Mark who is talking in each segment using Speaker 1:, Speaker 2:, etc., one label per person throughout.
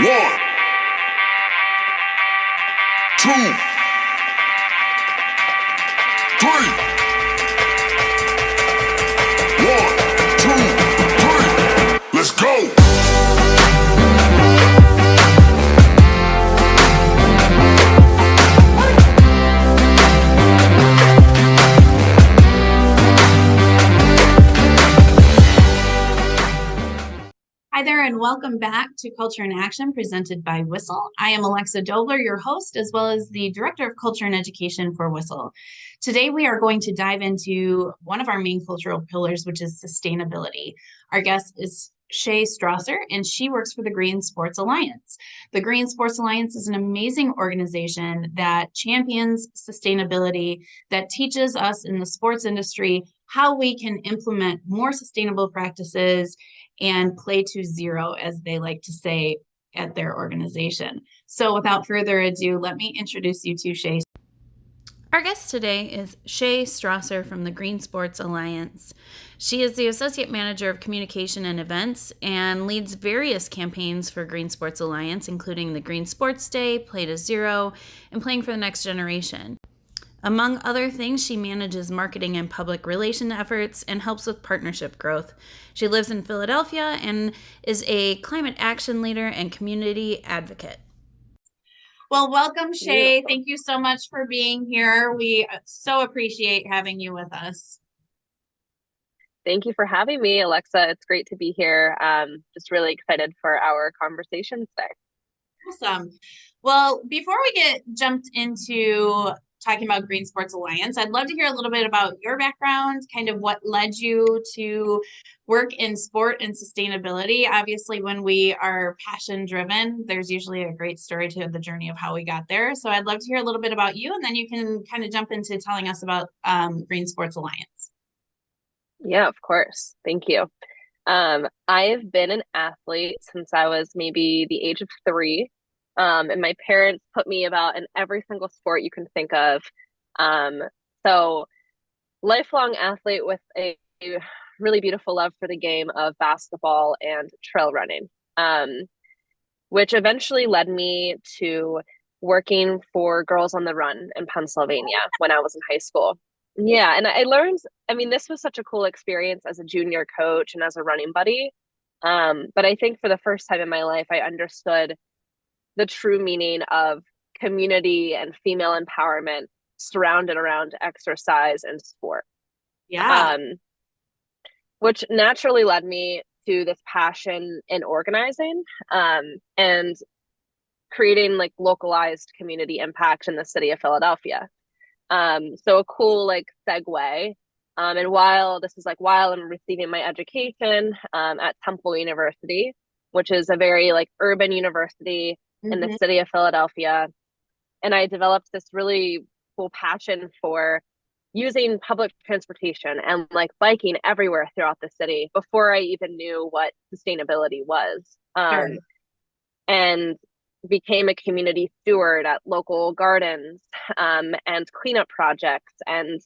Speaker 1: One, two, three. One, two, three. Let's go.
Speaker 2: Hi there, and welcome back to Culture in Action presented by Whistle. I am Alexa Dobler, your host, as well as the Director of Culture and Education for Whistle. Today, we are going to dive into one of our main cultural pillars, which is sustainability. Our guest is Shay Strasser, and she works for the Green Sports Alliance. The Green Sports Alliance is an amazing organization that champions sustainability, that teaches us in the sports industry how we can implement more sustainable practices and play to zero, as they like to say at their organization. So without further ado, let me introduce you to Shay. Our guest today is Shay Strasser from the Green Sports Alliance. She is the Associate Manager of Communication and Events and leads various campaigns for Green Sports Alliance, including the Green Sports Day, Play to Zero, and Playing for the Next Generation. Among other things, she manages marketing and public relation efforts and helps with partnership growth. She lives in Philadelphia and is a climate action leader and community advocate. Well, welcome, Shay. Thank you so much for being here. We so appreciate having you with us.
Speaker 3: Thank you for having me, Alexa. It's great to be here. Just really excited for our conversation today.
Speaker 2: Awesome. Well, before we get jumped into talking about Green Sports Alliance, I'd love to hear a little bit about your background, kind of what led you to work in sport and sustainability. Obviously, when we are passion driven, there's usually a great story to the journey of how we got there. So I'd love to hear a little bit about you, and then you can kind of jump into telling us about Green Sports Alliance.
Speaker 3: Yeah, of course. Thank you. I've been an athlete since I was maybe the age of 3. And my parents put me about in every single sport you can think of. So lifelong athlete with a really beautiful love for the game of basketball and trail running, which eventually led me to working for Girls on the Run in Pennsylvania when I was in high school. Yeah, and I learned, I mean, this was such a cool experience as a junior coach and as a running buddy. But I think for the first time in my life, I understood the true meaning of community and female empowerment surrounded around exercise and sport.
Speaker 2: Yeah.
Speaker 3: Which naturally led me to this passion in organizing and creating like localized community impact in the city of Philadelphia. So a cool like segue. And while I'm receiving my education at Temple University, which is a very like urban university in the city of Philadelphia. And I developed this really cool passion for using public transportation and like biking everywhere throughout the city before I even knew what sustainability was.
Speaker 2: Sure.
Speaker 3: And became a community steward at local gardens and cleanup projects, and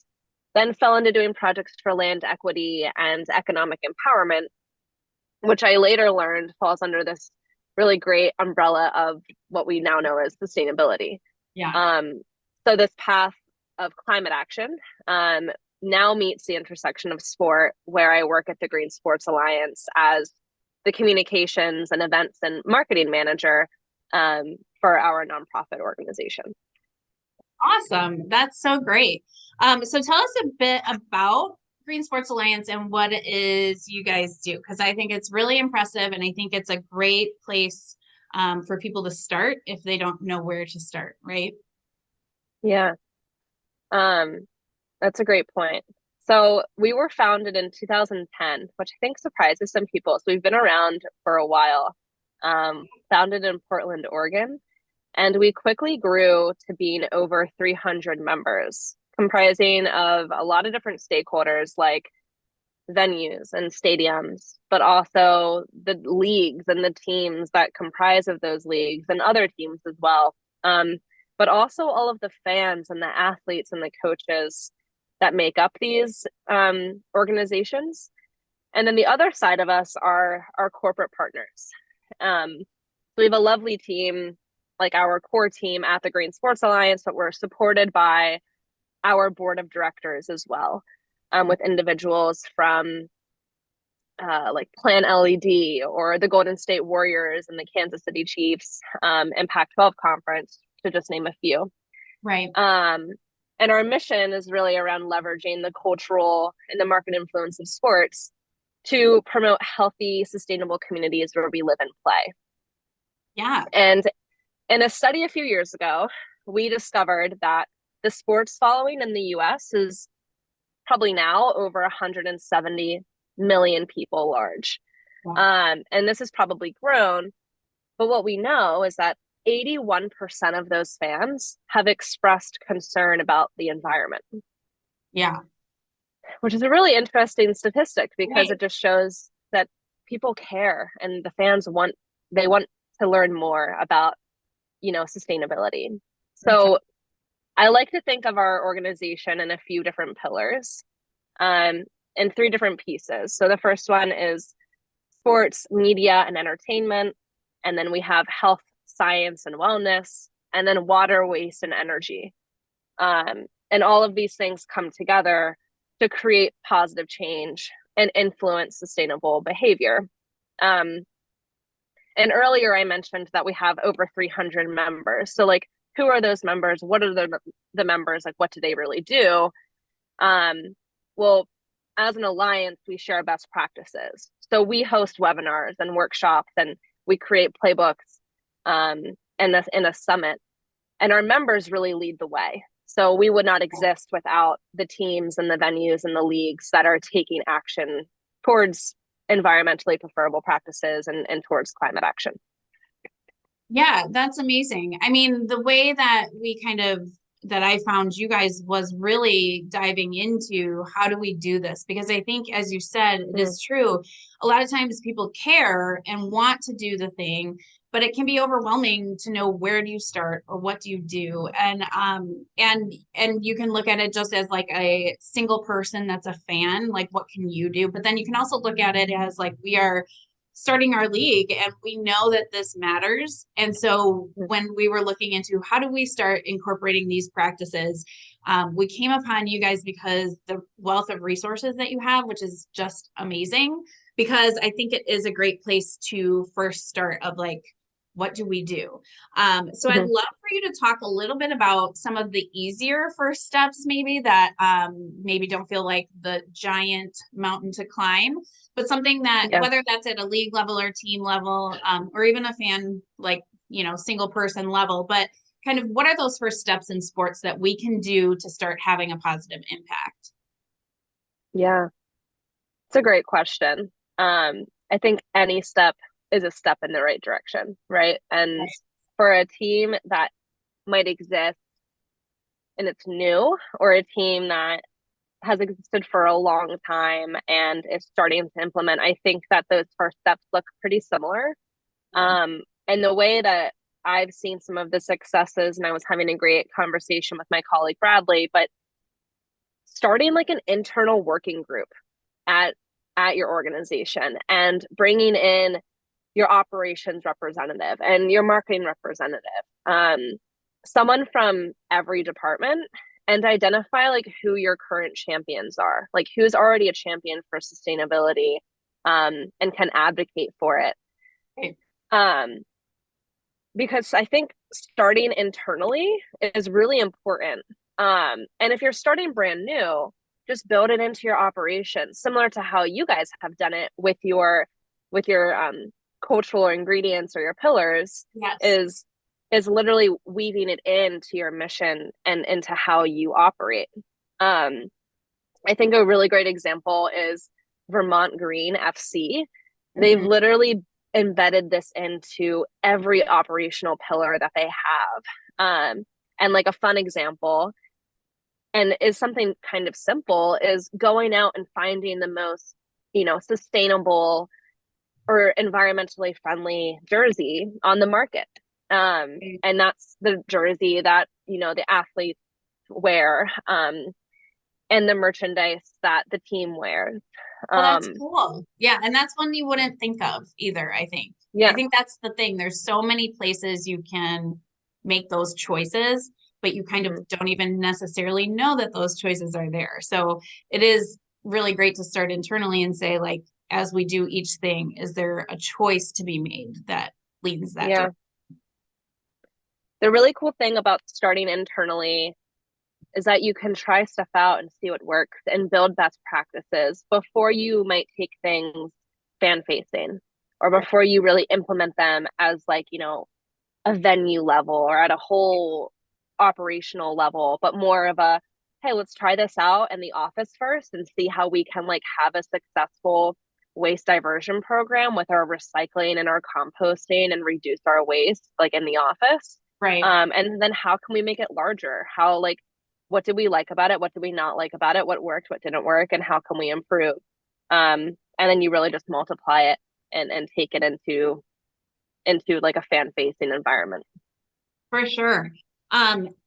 Speaker 3: then fell into doing projects for land equity and economic empowerment, which I later learned falls under this really great umbrella of what we now know as sustainability.
Speaker 2: Yeah.
Speaker 3: So this path of climate action now meets the intersection of sport, where I work at the Green Sports Alliance as the communications and events and marketing manager for our nonprofit organization.
Speaker 2: Awesome. That's so great. So tell us a bit about Green Sports Alliance and what it is you guys do, because I think it's really impressive, and I think it's a great place for people to start if they don't know where to start, right?
Speaker 3: Yeah, that's a great point. So we were founded in 2010, which I think surprises some people. So we've been around for a while, founded in Portland, Oregon, and we quickly grew to being over 300 members, comprising of a lot of different stakeholders like venues and stadiums, but also the leagues and the teams that comprise of those leagues and other teams as well. But also all of the fans and the athletes and the coaches that make up these organizations. And then the other side of us are our corporate partners. we have a lovely team, like our core team at the Green Sports Alliance, but we're supported by our board of directors as well, with individuals from like Plan LED or the Golden State Warriors and the Kansas City Chiefs, and Pac-12 Conference, to just name a few.
Speaker 2: Right.
Speaker 3: And our mission is really around leveraging the cultural and the market influence of sports to promote healthy, sustainable communities where we live and play.
Speaker 2: Yeah.
Speaker 3: And in a study a few years ago, we discovered that the sports following in the US is probably now over 170 million people large.
Speaker 2: Wow.
Speaker 3: And this has probably grown. But what we know is that 81% of those fans have expressed concern about the environment.
Speaker 2: Yeah.
Speaker 3: Which is a really interesting statistic because
Speaker 2: Right.
Speaker 3: it just shows that people care and the fans they want to learn more about, sustainability. So I like to think of our organization in a few different pillars, in three different pieces. So the first one is sports, media, and entertainment. And then we have health, science, and wellness, and then water, waste, and energy. And all of these things come together to create positive change and influence sustainable behavior. And earlier I mentioned that we have over 300 members. So like, who are those members? What are the members? Like, what do they really do? Well, as an alliance, we share best practices. So we host webinars and workshops, and we create playbooks, in a summit. And our members really lead the way. So we would not exist without the teams and the venues and the leagues that are taking action towards environmentally preferable practices and towards climate action.
Speaker 2: Yeah, that's amazing. I mean, the way that that I found you guys was really diving into how do we do this? Because I think, as you said, it is true. A lot of times people care and want to do the thing, but it can be overwhelming to know where do you start or what do you do. And you can look at it just as like a single person that's a fan, like what can you do? But then you can also look at it as like we are starting our league and we know that this matters. And so when we were looking into how do we start incorporating these practices, we came upon you guys because the wealth of resources that you have, which is just amazing, because I think it is a great place to first start of like, what do we do? So I'd love for you to talk a little bit about some of the easier first steps, maybe that maybe don't feel like the giant mountain to climb, but something that whether that's at a league level or team level, or even a fan, like, single person level, but kind of what are those first steps in sports that we can do to start having a positive impact?
Speaker 3: Yeah, it's a great question. I think any step is a step in the right direction, right? And for a team that might exist and it's new, or a team that has existed for a long time and is starting to implement, I think that those first steps look pretty similar. And the way that I've seen some of the successes, and I was having a great conversation with my colleague Bradley, but starting like an internal working group at your organization and bringing in your operations representative and your marketing representative, someone from every department, and identify like who your current champions are, like who's already a champion for sustainability, and can advocate for it. Because I think starting internally is really important. And if you're starting brand new, just build it into your operations, similar to how you guys have done it with your cultural ingredients or your pillars. Is literally weaving it into your mission and into how you operate. I think a really great example is Vermont Green FC. They've literally embedded this into every operational pillar that they have. And like a fun example, and is something kind of simple, is going out and finding the most, sustainable or environmentally friendly jersey on the market. And that's the jersey that, the athletes wear, and the merchandise that the team wears.
Speaker 2: Well, that's cool. Yeah. And that's one you wouldn't think of either, I think.
Speaker 3: Yeah.
Speaker 2: I think that's the thing. There's so many places you can make those choices, but you kind of don't even necessarily know that those choices are there. So it is really great to start internally and say, like, as we do each thing, is there a choice to be made that leads that
Speaker 3: Yeah.
Speaker 2: direction?
Speaker 3: The really cool thing about starting internally is that you can try stuff out and see what works and build best practices before you might take things fan facing or before you really implement them as like, a venue level or at a whole operational level, but more of a, hey, let's try this out in the office first and see how we can like have a successful waste diversion program with our recycling and our composting and reduce our waste like in the office.
Speaker 2: Right.
Speaker 3: And then how can we make it larger? How like what did we like about it? What did we not like about it? What worked, what didn't work, and how can we improve? And then you really just multiply it and take it into like a fan facing environment.
Speaker 2: For sure.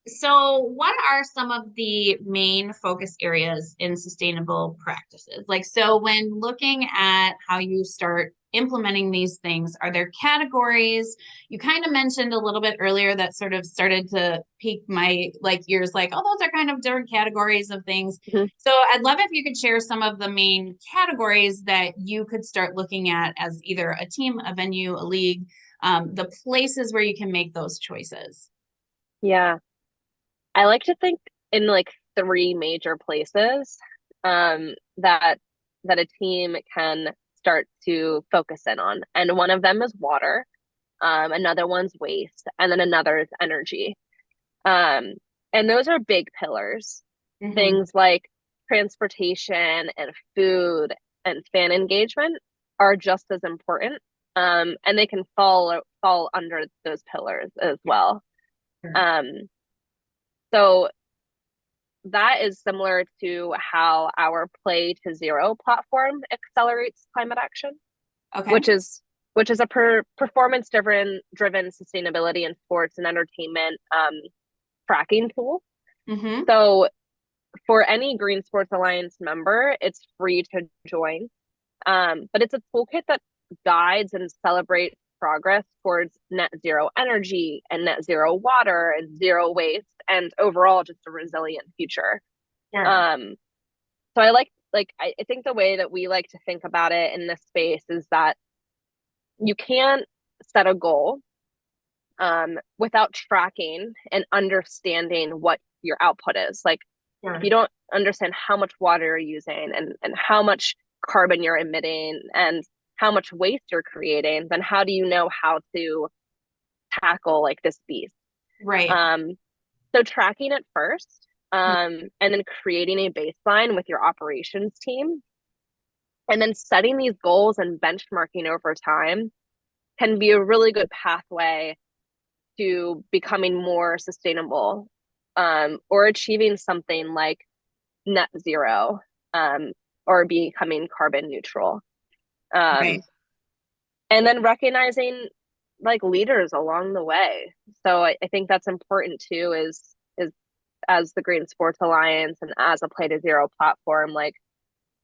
Speaker 2: So what are some of the main focus areas in sustainable practices? Like, so when looking at how you start implementing these things, are there categories? You kind of mentioned a little bit earlier that sort of started to pique my like ears, like, oh, those are kind of different categories of things.
Speaker 3: Mm-hmm.
Speaker 2: So I'd love if you could share some of the main categories that you could start looking at as either a team, a venue, a league, the places where you can make those choices.
Speaker 3: Yeah. I like to think in like three major places that a team can start to focus in on. And one of them is water, another one's waste, and then another is energy. Um, and those are big pillars.
Speaker 2: Mm-hmm.
Speaker 3: Things like transportation and food and fan engagement are just as important. And they can fall under those pillars as well.
Speaker 2: Sure.
Speaker 3: So that is similar to how our Play to Zero platform accelerates climate action,
Speaker 2: Okay.
Speaker 3: which is a performance driven sustainability in sports and entertainment tracking tool.
Speaker 2: Mm-hmm.
Speaker 3: So for any Green Sports Alliance member, it's free to join. But it's a toolkit that guides and celebrates progress towards net zero energy and net zero water and zero waste and overall just a resilient future.
Speaker 2: Sure.
Speaker 3: So I think the way that we like to think about it in this space is that you can't set a goal without tracking and understanding what your output is. Like
Speaker 2: Sure.
Speaker 3: if you don't understand how much water you're using and how much carbon you're emitting and how much waste you're creating, then how do you know how to tackle like this beast?
Speaker 2: Right.
Speaker 3: So tracking it first, and then creating a baseline with your operations team, and then setting these goals and benchmarking over time can be a really good pathway to becoming more sustainable, or achieving something like net zero, or becoming carbon neutral.
Speaker 2: Right.
Speaker 3: And then recognizing like leaders along the way. So I think that's important too, is as the Green Sports Alliance and as a Play to Zero platform, like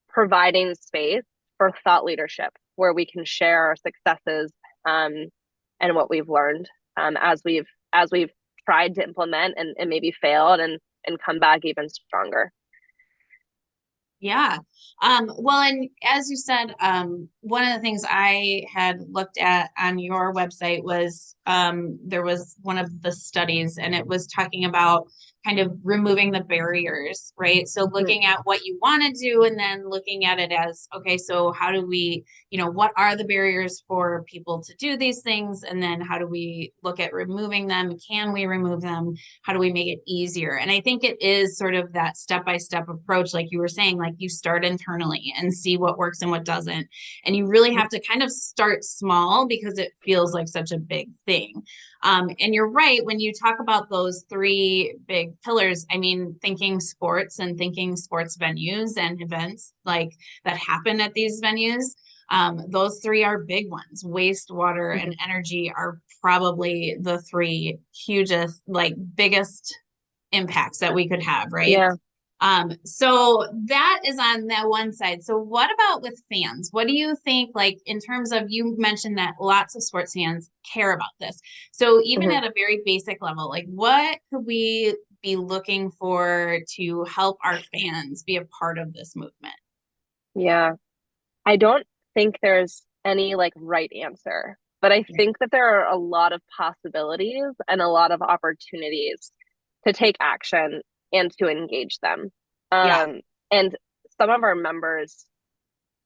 Speaker 3: providing space for thought leadership where we can share our successes and what we've learned as we've tried to implement and maybe failed and come back even stronger.
Speaker 2: Yeah. Well, and as you said, one of the things I had looked at on your website was there was one of the studies and it was talking about kind of removing the barriers, right? So looking at what you want to do and then looking at it as, okay, so how do we, what are the barriers for people to do these things? And then how do we look at removing them? Can we remove them? How do we make it easier? And I think it is sort of that step-by-step approach, like you were saying, like you start internally and see what works and what doesn't. And you really have to kind of start small because it feels like such a big thing. And you're right, when you talk about those three big pillars, I mean, thinking sports and thinking sports venues and events like that happen at these venues, those three are big ones. Wastewater and energy are probably the three hugest, like biggest impacts that we could have, right?
Speaker 3: Yeah.
Speaker 2: So that is on that one side. So what about with fans? What do you think, like in terms of, you mentioned that lots of sports fans care about this. So even
Speaker 3: Mhm.
Speaker 2: at a very basic level, like what could we be looking for to help our fans be a part of this movement?
Speaker 3: Yeah. I don't think there's any like right answer, but I
Speaker 2: Right.
Speaker 3: think that there are a lot of possibilities and a lot of opportunities to take action and to engage them.
Speaker 2: Yeah.
Speaker 3: And some of our members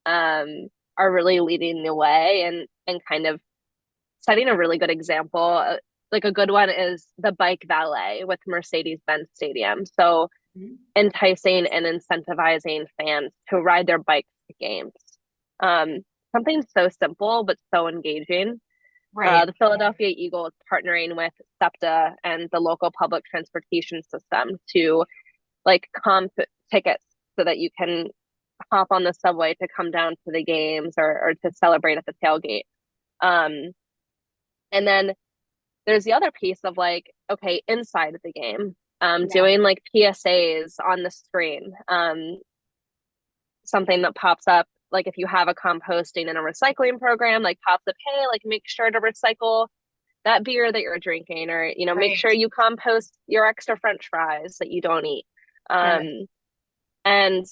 Speaker 3: um, are really leading the way and kind of setting a really good example. Like a good one is the bike valet with Mercedes-Benz Stadium. So
Speaker 2: Mhm.
Speaker 3: enticing and incentivizing fans to ride their bikes to games. Um, Something so simple but so engaging.
Speaker 2: Right.
Speaker 3: The Philadelphia Eagles partnering with SEPTA and the local public transportation system to like comp tickets so that you can hop on the subway to come down to the games or to celebrate at the tailgate. Um, and then there's the other piece of like, okay, inside of the game,
Speaker 2: Yeah.
Speaker 3: doing like PSAs on the screen, something that pops up, like if you have a composting and a recycling program, like pops up, hey, like make sure to recycle that beer that you're drinking, or make
Speaker 2: Right.
Speaker 3: sure you compost your extra French fries that you don't eat.
Speaker 2: Good.
Speaker 3: And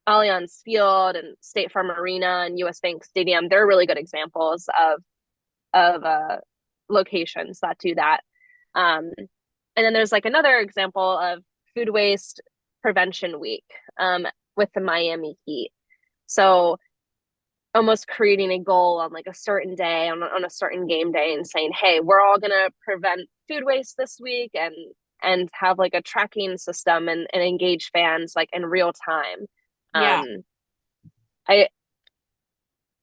Speaker 3: Allianz Field and State Farm Arena and US Bank Stadium, they're really good examples of locations that do that. Um, and then there's like another example of Food Waste Prevention Week with the Miami Heat. So almost creating a goal on like a certain day on a certain game day and saying, hey, we're all gonna prevent food waste this week and have like a tracking system and engage fans like in real time.
Speaker 2: Yeah.
Speaker 3: Um, I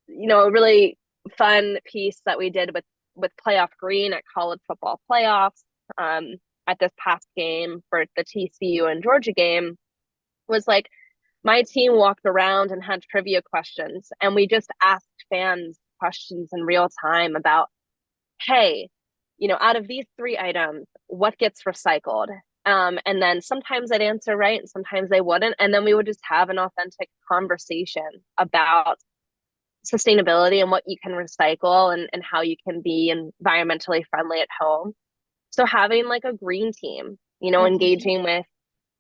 Speaker 3: a really fun piece that we did with Playoff Green at college football playoffs um, at this past game for the TCU and Georgia game was like my team walked around and had trivia questions, and we just asked fans questions in real time about, hey, out of these three items, what gets recycled? And then sometimes I'd answer right and sometimes they wouldn't. And then we would just have an authentic conversation about sustainability and what you can recycle and how you can be environmentally friendly at home. So having like a green team,
Speaker 2: Mhm.
Speaker 3: engaging with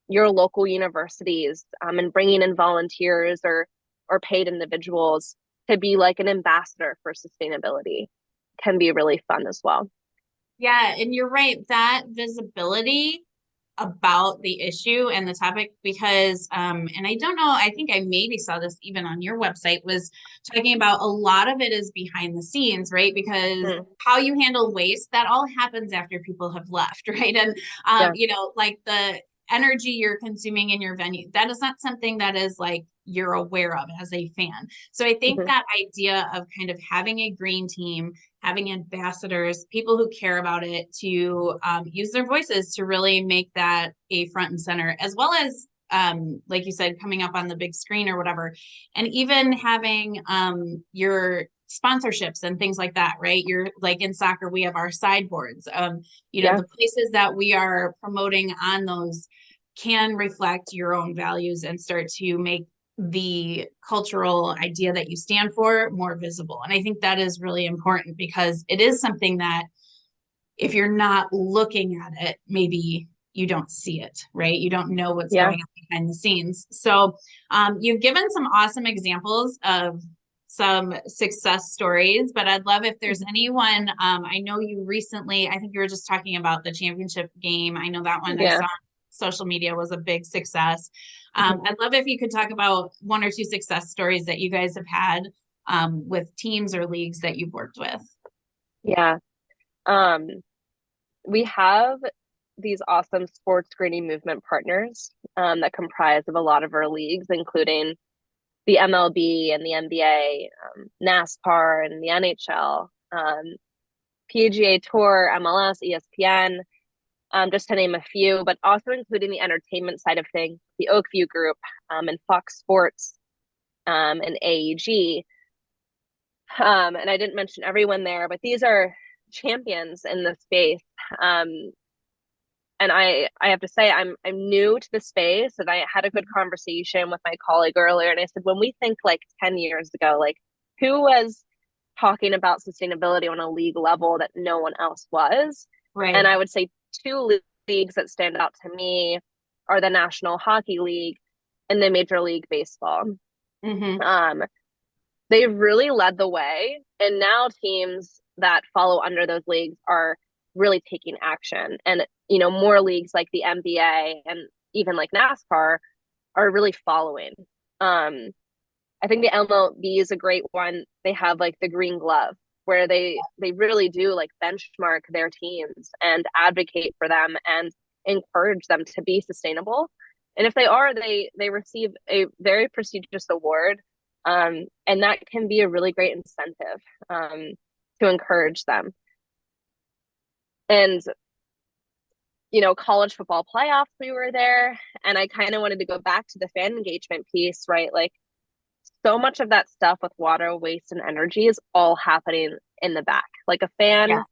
Speaker 3: your local universities and bringing in volunteers or paid individuals to be like an ambassador for sustainability can be really fun as well.
Speaker 2: Yeah, and you're right, that visibility about the issue and the topic, because and I don't know, I think I maybe saw this even on your website, was talking about a lot of it is behind the scenes, right? Because
Speaker 3: Mm,
Speaker 2: how you handle waste, that all happens after people have left, right? And
Speaker 3: yeah.
Speaker 2: like the energy you're consuming in your venue, that is not something that is like you're aware of as a fan. So I think
Speaker 3: Hmm.
Speaker 2: that idea of kind of having a green team, having ambassadors, people who care about it, to use their voices to really make that a front and center, as well as like you said, coming up on the big screen or whatever, and even having your sponsorships and things like that, right? You're like in soccer, we have our sideboards.
Speaker 3: Yeah.
Speaker 2: The places that we are promoting on those can reflect your own values and start to make the cultural idea that you stand for more visible. And I think that is really important, because it is something that if you're not looking at it, maybe you don't see it, right? You don't know what's
Speaker 3: Yeah.
Speaker 2: going on behind the scenes. So you've given some awesome examples of some success stories, but I'd love if there's anyone. I know you recently, I think you were just talking about the championship game. I know that one I
Speaker 3: Yeah.
Speaker 2: saw on social media was a big success.
Speaker 3: Mhm.
Speaker 2: I'd love if you could talk about one or two success stories that you guys have had with teams or leagues that you've worked with.
Speaker 3: Yeah. Um, we have these awesome sports screening movement partners that comprise of a lot of our leagues, including the MLB and the NBA, NASCAR and the NHL, PGA Tour, MLS, ESPN, just to name a few, but also including the entertainment side of things, the Oakview Group and Fox Sports and AEG. And I didn't mention everyone there, but these are champions in the space. Um, and I have to say I'm new to the space, and I had a good conversation with my colleague earlier, and I said, when we think like 10 years ago, like who was talking about sustainability on a league level that no one else was? And
Speaker 2: Right.
Speaker 3: I would say two leagues that stand out to me are the National Hockey League and the Major League Baseball.
Speaker 2: Mm-hmm.
Speaker 3: Um, they really led the way, and now teams that follow under those leagues are really taking action. And more leagues like the NBA and even like NASCAR are really following. Um, I think the MLB is a great one. They have like the Green Glove, where they really do like benchmark their teams and advocate for them and encourage them to be sustainable. And if they are, they receive a very prestigious award, and that can be a really great incentive, to encourage them. And college football playoffs, we were there, and I kind of wanted to go back to the fan engagement piece, right? Like, so much of that stuff with water, waste, and energy is all happening in the back. Like, a
Speaker 2: Yeah.
Speaker 3: fan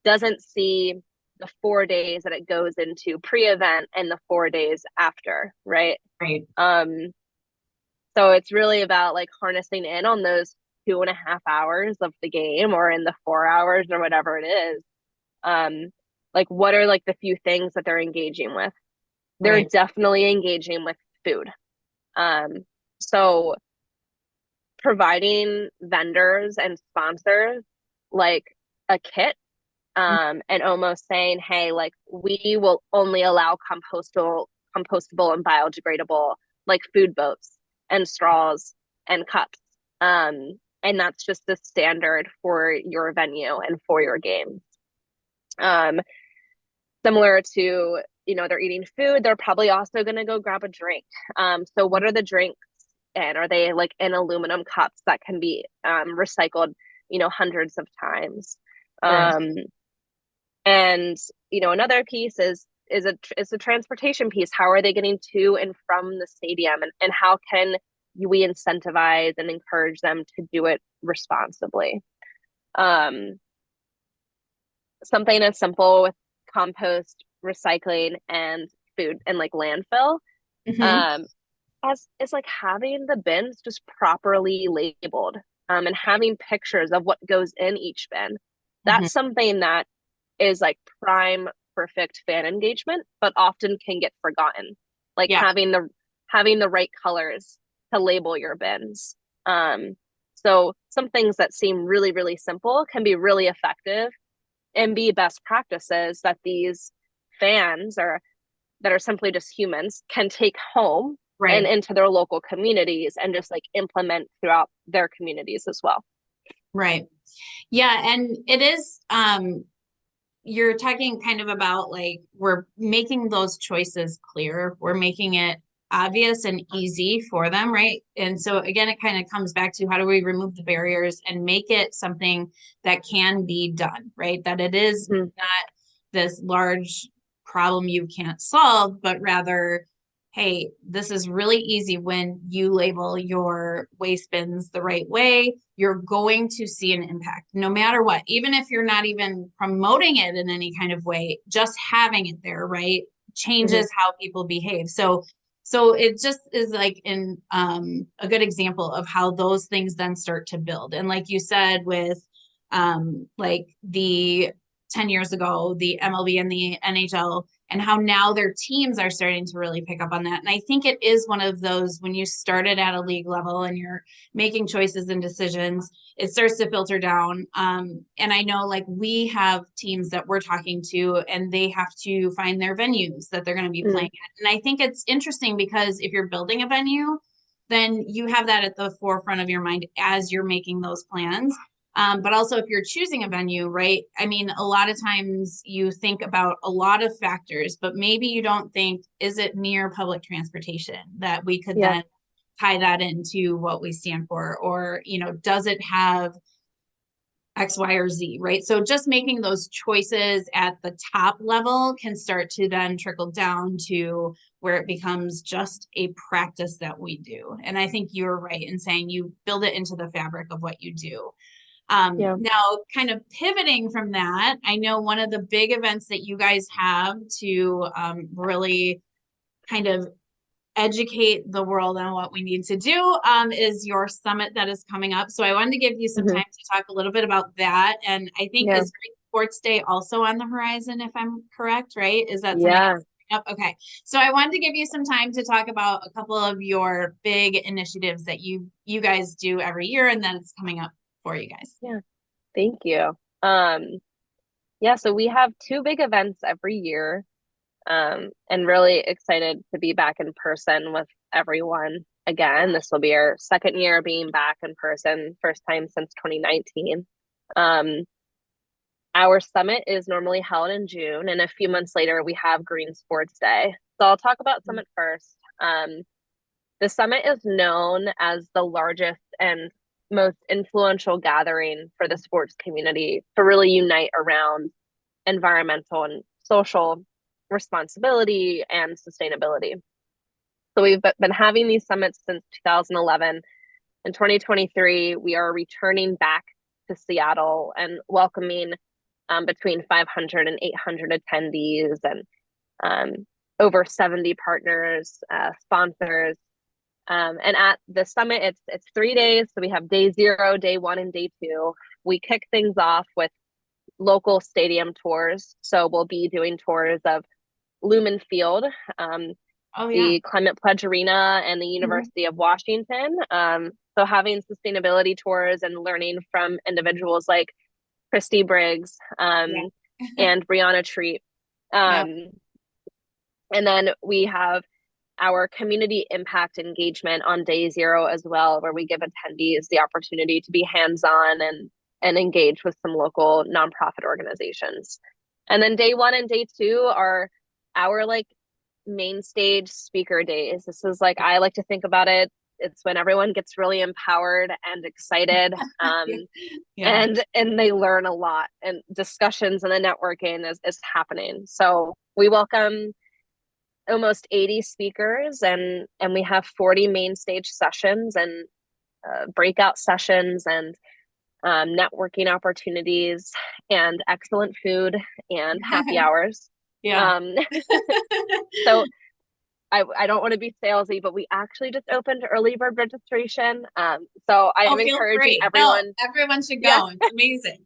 Speaker 3: doesn't see the 4 days that it goes into pre-event and the 4 days after, right?
Speaker 2: Right.
Speaker 3: So it's really about like harnessing in on those 2.5 hours of the game, or in the 4 hours or whatever it is. Like, what are like the few things that they're engaging with? They're
Speaker 2: Right.
Speaker 3: definitely engaging with food. So providing vendors and sponsors like a kit, and almost saying, hey, like, we will only allow compostable and biodegradable like food boats and straws and cups. And that's just the standard for your venue and for your game. Um, Similar to, they're eating food, they're probably also going to go grab a drink. So what are the drinks? And are they like in aluminum cups that can be recycled, hundreds of times?
Speaker 2: Right.
Speaker 3: Um, and another piece is a transportation piece. How are they getting to and from the stadium, and how can we incentivize and encourage them to do it responsibly? Um, Something as simple with compost, recycling, and food and like landfill,
Speaker 2: Mm-hmm.
Speaker 3: um, as is like having the bins just properly labeled, and having pictures of what goes in each bin.
Speaker 2: Mm-hmm.
Speaker 3: That's something that is like prime perfect fan engagement, but often can get forgotten. Like
Speaker 2: Yeah.
Speaker 3: having the right colors to label your bins. So some things that seem really, really simple can be really effective and be best practices that these fans, or that are simply just humans, can take home and
Speaker 2: Right.
Speaker 3: into their local communities and just like implement throughout their communities as well.
Speaker 2: Right. Yeah. And it is, you're talking kind of about like we're making those choices clear. We're making it obvious and easy for them, right? And so again, it kind of comes back to how do we remove the barriers and make it something that can be done, right? That it is
Speaker 3: Mm-hmm.
Speaker 2: not this large problem you can't solve, but rather, hey, this is really easy when you label your waste bins the right way. You're going to see an impact no matter what, even if you're not even promoting it in any kind of way, just having it there, right?
Speaker 3: Mm-hmm.
Speaker 2: Changes how people behave. So it just is like in a good example of how those things then start to build. And like you said, with like the 10 years ago, the MLB and the NHL, and how now their teams are starting to really pick up on that. And I think it is one of those when you started at a league level and you're making choices and decisions, it starts to filter down. And I know like we have teams that we're talking to and they have to find their venues that they're going to be
Speaker 3: Mm-hmm.
Speaker 2: playing at. And I think it's interesting because if you're building a venue, then you have that at the forefront of your mind as you're making those plans. But also, if you're choosing a venue, right? I mean, a lot of times you think about a lot of factors, but maybe you don't think, is it near public transportation that we could
Speaker 3: Yeah.
Speaker 2: then tie that into what we stand for? Or, does it have X, Y, or Z, right? So just making those choices at the top level can start to then trickle down to where it becomes just a practice that we do. And I think you're right in saying you build it into the fabric of what you do.
Speaker 3: Yeah.
Speaker 2: Now, kind of pivoting from that, I know one of the big events that you guys have to really kind of educate the world on what we need to do is your summit that is coming up. So I wanted to give you some
Speaker 3: Mhm.
Speaker 2: time to talk a little bit about that. And I think
Speaker 3: Yeah.
Speaker 2: is Greek Sports Day also on the horizon, if I'm correct, right? Is that something
Speaker 3: Yeah.
Speaker 2: else coming up? Okay. So I wanted to give you some time to talk about a couple of your big initiatives that you guys do every year and then it's coming up for you guys.
Speaker 3: Yeah. Thank you. Um, yeah, so we have two big events every year. And really excited to be back in person with everyone again. This will be our second year being back in person, first time since 2019. Um, our summit is normally held in June, and a few months later, we have Green Sports Day. So I'll talk about Summit first. The summit is known as the largest and most influential gathering for the sports community to really unite around environmental and social responsibility and sustainability. So we've been having these summits since 2011. In 2023, we are returning back to Seattle and welcoming between 500 and 800 attendees and over 70 partners, sponsors. And at the summit, it's 3 days. So we have day 0, day 1, and day 2. We kick things off with local stadium tours. So we'll be doing tours of Lumen Field,
Speaker 2: Oh yeah.
Speaker 3: the Climate Pledge Arena, and the University of Washington. So having sustainability tours and learning from individuals like Christy Briggs
Speaker 2: Yeah.
Speaker 3: and Brianna Treat.
Speaker 2: Yep.
Speaker 3: And then we have our community impact engagement on day 0 as well, where we give attendees the opportunity to be hands-on and engage with some local nonprofit organizations. And then day 1 and day 2 are our like main stage speaker days. This is like, I like to think about it. It's when everyone gets really empowered and excited.
Speaker 2: Yeah.
Speaker 3: And they learn a lot, and discussions and the networking is happening. So we welcome almost 80 speakers, and we have 40 main stage sessions and breakout sessions and networking opportunities and excellent food and happy hours.
Speaker 2: Yeah.
Speaker 3: So I don't want to be salesy, but we actually just opened early bird registration. So I am
Speaker 2: Feel
Speaker 3: encouraging
Speaker 2: free. No,
Speaker 3: everyone.
Speaker 2: everyone should
Speaker 3: Yeah,
Speaker 2: go. It's amazing.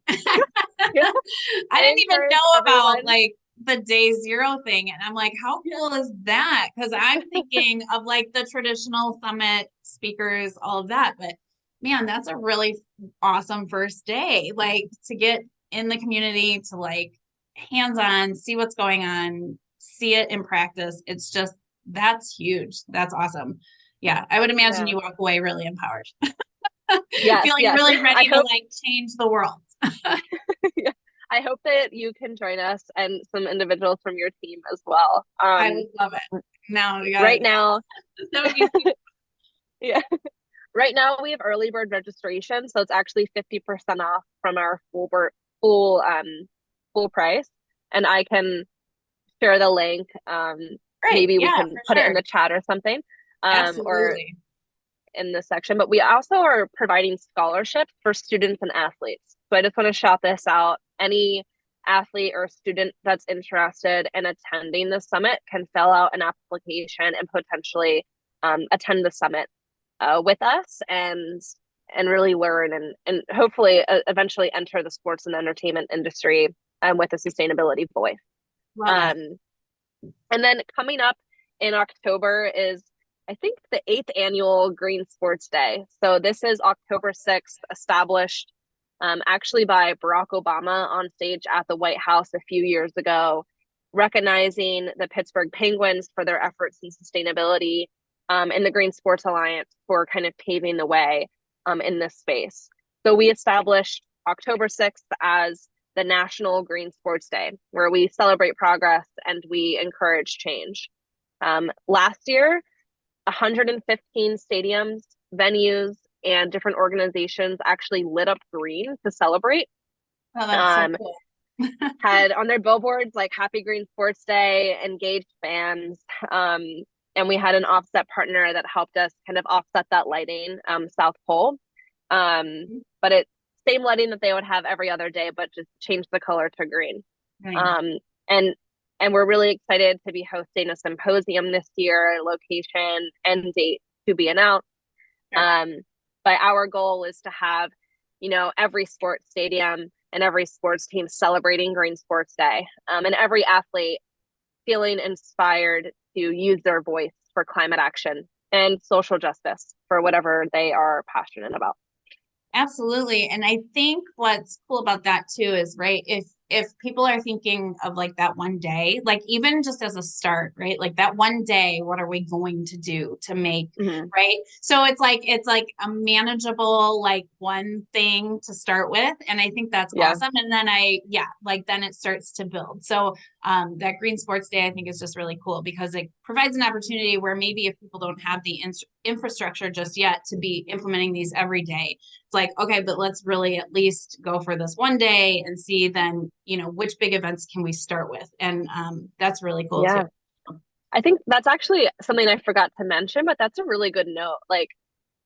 Speaker 3: yeah.
Speaker 2: I
Speaker 3: I
Speaker 2: didn't even
Speaker 3: encourage
Speaker 2: know about
Speaker 3: everyone.
Speaker 2: like the day 0 thing. And I'm like, how cool is that? Because I'm thinking of like the traditional summit speakers, all of that. But man, that's a really awesome first day. Like to get in the community, to like hands-on, see what's going on, see it in practice. It's just, that's huge. That's awesome. Yeah. I would imagine
Speaker 3: Yeah.
Speaker 2: you walk away really empowered,
Speaker 3: Yes,
Speaker 2: feeling
Speaker 3: yes.
Speaker 2: really
Speaker 3: I
Speaker 2: ready to
Speaker 3: hope
Speaker 2: like change the world.
Speaker 3: yeah. I hope that you can join us and some individuals from your team as well.
Speaker 2: I would love it. Now we got
Speaker 3: Right
Speaker 2: it.
Speaker 3: now,
Speaker 2: That would be
Speaker 3: yeah. Right now we have early bird registration, so it's actually 50% off from our full full price. And I can share the link.
Speaker 2: great.
Speaker 3: Maybe we
Speaker 2: Yeah,
Speaker 3: can
Speaker 2: for
Speaker 3: put it in
Speaker 2: sure.
Speaker 3: the chat or something. Or
Speaker 2: Absolutely.
Speaker 3: in this section, but we also are providing scholarships for students and athletes. So I just want to shout this out. Any athlete or student that's interested in attending the summit can fill out an application and potentially attend the summit with us and really learn and hopefully eventually enter the sports and entertainment industry with a sustainability voice.
Speaker 2: Love it.
Speaker 3: Um, and then coming up in October is, I think, the 8th annual Green Sports Day. So this is October 6th, established actually by Barack Obama on stage at the White House a few years ago, recognizing the Pittsburgh Penguins for their efforts in sustainability, and the Green Sports Alliance for kind of paving the way in this space. So we established October 6th as the National Green Sports Day, where we celebrate progress and we encourage change. Last year, 115 stadiums, venues, and different organizations actually lit up green to celebrate.
Speaker 2: Oh, that's so cool.
Speaker 3: Had on their billboards like Happy Green Sports Day, engaged fans, and we had an offset partner that helped us kind of offset that lighting, South Pole. But it same lighting that they would have every other day, but just change the color to green.
Speaker 2: Right.
Speaker 3: And we're really excited to be hosting a symposium this year, location and date to be announced.
Speaker 2: Sure.
Speaker 3: But our goal is to have, every sports stadium and every sports team celebrating Green Sports Day, and every athlete feeling inspired to use their voice for climate action and social justice for whatever they are passionate about.
Speaker 2: Absolutely. And I think what's cool about that too is, right, if people are thinking of like that one day, like even just as a start, right? Like that one day, what are we going to do to make, right? So it's like a manageable, like one thing to start with. And I think that's awesome. And then then it starts to build. So that Green Sports Day, I think, is just really cool because it provides an opportunity where maybe if people don't have the infrastructure just yet to be implementing these every day, it's like, okay, but let's really at least go for this one day and see then, which big events can we start with? And that's really cool too.
Speaker 3: I think that's actually something I forgot to mention, but that's a really good note. Like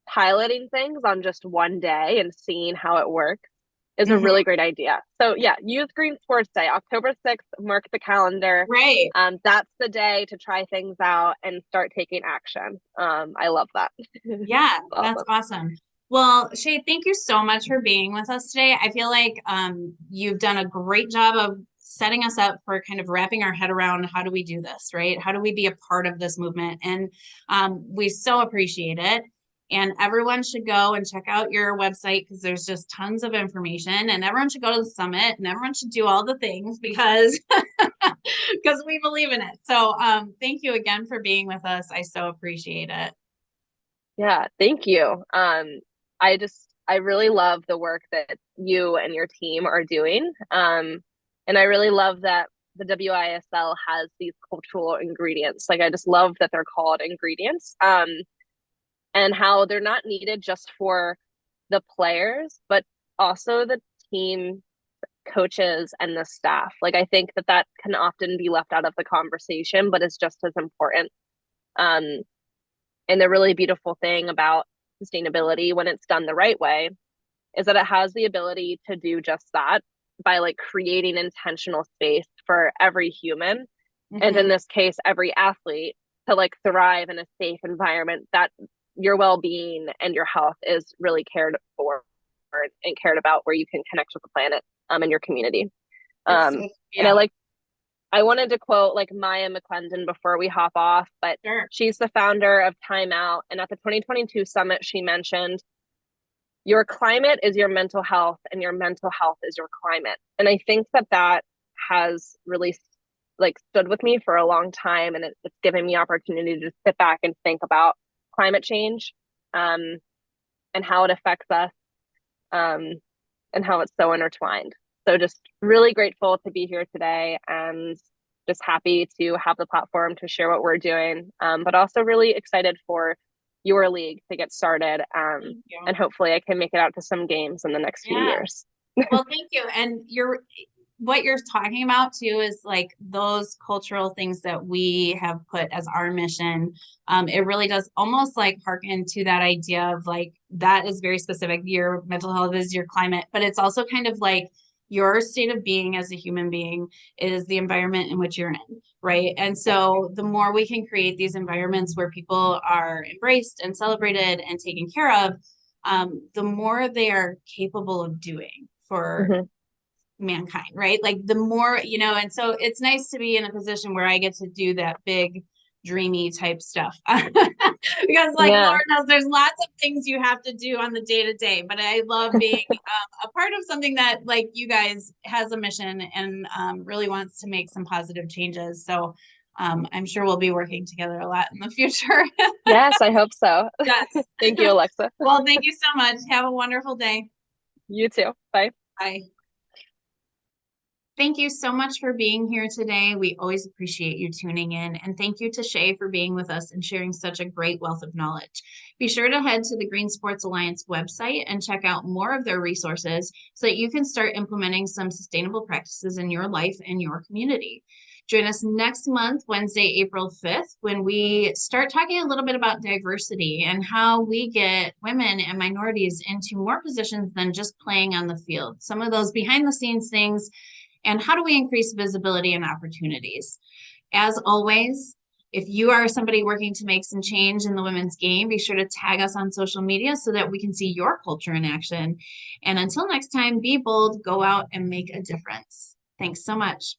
Speaker 3: piloting things on just one day and seeing how it works is a really great idea. So yeah, use Green Sports Day, October 6th, mark the calendar.
Speaker 2: Right.
Speaker 3: That's the day to try things out and start taking action. I love that.
Speaker 2: Yeah, that's awesome. Well, Shay, thank you so much for being with us today. I feel like you've done a great job of setting us up for kind of wrapping our head around how do we do this, right? How do we be a part of this movement? And we so appreciate it. And everyone should go and check out your website because there's just tons of information. And everyone should go to the summit and everyone should do all the things because we believe in it. So thank you again for being with us. I so appreciate it.
Speaker 3: Yeah, thank you. I really love the work that you and your team are doing. And I really love that the WISL has these cultural ingredients. Like, I just love that they're called ingredients, and how they're not needed just for the players, but also the team coaches and the staff. Like, I think that can often be left out of the conversation, but it's just as important. And the really beautiful thing about sustainability when it's done the right way is that it has the ability to do just that by like creating intentional space for every human, and in this case every athlete, to like thrive in a safe environment that your well-being and your health is really cared for and cared about, where you can connect with the planet and your community. And I wanted to quote like Maya McClendon before we hop off, but she's the founder of Time Out. And at the 2022 summit, she mentioned, your climate is your mental health and your mental health is your climate. And I think that has really like stood with me for a long time. And it's given me opportunity to sit back and think about climate change and how it affects us and how it's so intertwined. So just really grateful to be here today and just happy to have the platform to share what we're doing, but also really excited for your league to get started. And hopefully I can make it out to some games in the next few years.
Speaker 2: Well, thank you. And what you're talking about too is like those cultural things that we have put as our mission. It really does almost like harken to that idea of like, that is very specific. Your mental health is your climate, but it's also kind of like your state of being as a human being is the environment in which you're in, right? And so the more we can create these environments where people are embraced and celebrated and taken care of, the more they are capable of doing for mankind, right? Like the more, and so it's nice to be in a position where I get to do that big, dreamy type stuff because Lord knows there's lots of things you have to do on the day-to-day, but I love being a part of something that like you guys has a mission and really wants to make some positive changes. So I'm sure we'll be working together a lot in the future.
Speaker 3: Yes, I hope so.
Speaker 2: Yes.
Speaker 3: Thank you, Alexa.
Speaker 2: Well, thank you so much. Have a wonderful day.
Speaker 3: You too. Bye.
Speaker 2: Bye. Thank you so much for being here today. We always appreciate you tuning in. And thank you to Shay for being with us and sharing such a great wealth of knowledge. Be sure to head to the Green Sports Alliance website and check out more of their resources so that you can start implementing some sustainable practices in your life and your community. Join us next month, Wednesday, April 5th, when we start talking a little bit about diversity and how we get women and minorities into more positions than just playing on the field. Some of those behind the scenes things, and how do we increase visibility and opportunities? As always, if you are somebody working to make some change in the women's game, be sure to tag us on social media so that we can see your culture in action. And until next time, be bold, go out and make a difference. Thanks so much.